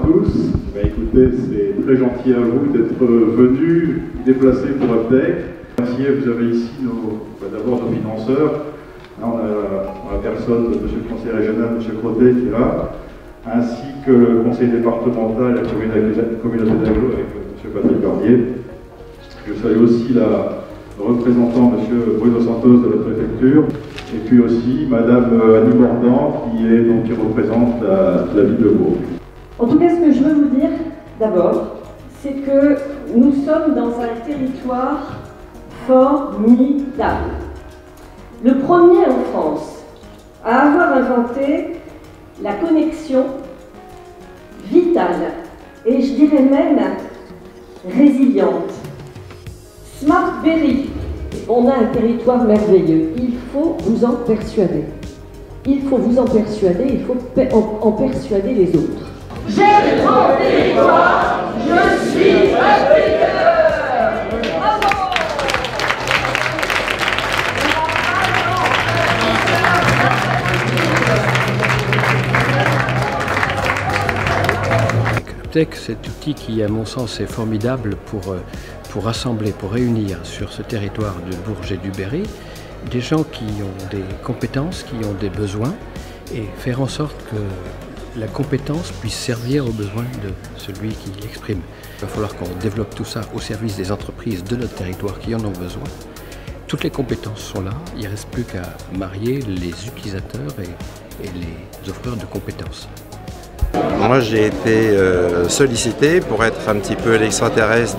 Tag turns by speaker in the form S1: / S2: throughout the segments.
S1: tous. Écoutez, c'est très gentil à vous d'être venus, déplacés pour Uptech. Merci, vous avez ici d'abord nos financeurs. Là, on a la personne de M. le conseiller régional, M. Crotet, qui est là, ainsi que le conseil départemental et la communauté d'agglo avec M. Patrick Barbier. Je salue aussi la représentant M. Bruno Santos de la préfecture, et puis aussi Mme Annie Mordant qui représente la ville de Bourg.
S2: En tout cas, ce que je veux vous dire d'abord, c'est que nous sommes dans un territoire formidable. Le premier en France à avoir inventé la connexion vitale et je dirais même résiliente. Smart Berry, on a un territoire merveilleux, il faut vous en persuader. Il faut vous en persuader, il faut en persuader les autres.
S3: J'aime mon territoire, je suis un leader. Bravo.
S4: Uptech, cet outil qui, à mon sens, est formidable pour rassembler, pour réunir sur ce territoire de Bourges et du Berry des gens qui ont des compétences, qui ont des besoins, et faire en sorte que la compétence puisse servir aux besoins de celui qui l'exprime. Il va falloir qu'on développe tout ça au service des entreprises de notre territoire qui en ont besoin. Toutes les compétences sont là, il ne reste plus qu'à marier les utilisateurs et les offreurs de compétences.
S5: Moi, j'ai été sollicité pour être un petit peu l'extraterrestre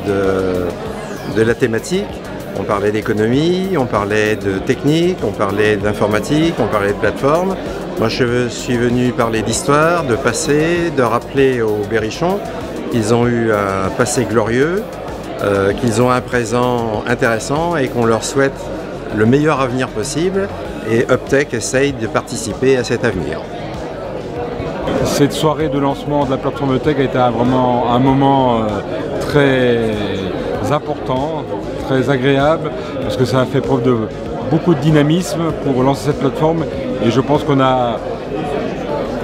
S5: de la thématique. On parlait d'économie, on parlait de technique, on parlait d'informatique, on parlait de plateforme. Moi, je suis venu parler d'histoire, de passé, de rappeler aux Berrichons qu'ils ont eu un passé glorieux, qu'ils ont un présent intéressant et qu'on leur souhaite le meilleur avenir possible. Et Uptech essaye de participer à cet avenir.
S6: Cette soirée de lancement de la plateforme Uptech a été vraiment un moment très important, très agréable, parce que ça a fait preuve de beaucoup de dynamisme pour lancer cette plateforme. Et je pense qu'on a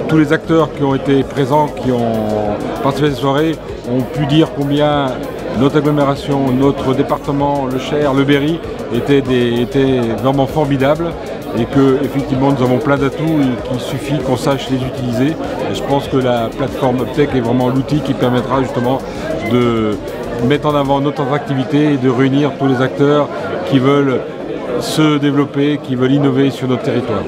S6: tous les acteurs qui ont été présents, qui ont participé à cette soirée, ont pu dire combien notre agglomération, notre département, le Cher, le Berry, étaient vraiment formidables. Et que effectivement nous avons plein d'atouts et qu'il suffit qu'on sache les utiliser. Et je pense que la plateforme Uptech est vraiment l'outil qui permettra justement de mettre en avant notre attractivité et de réunir tous les acteurs qui veulent se développer, qui veulent innover sur notre territoire.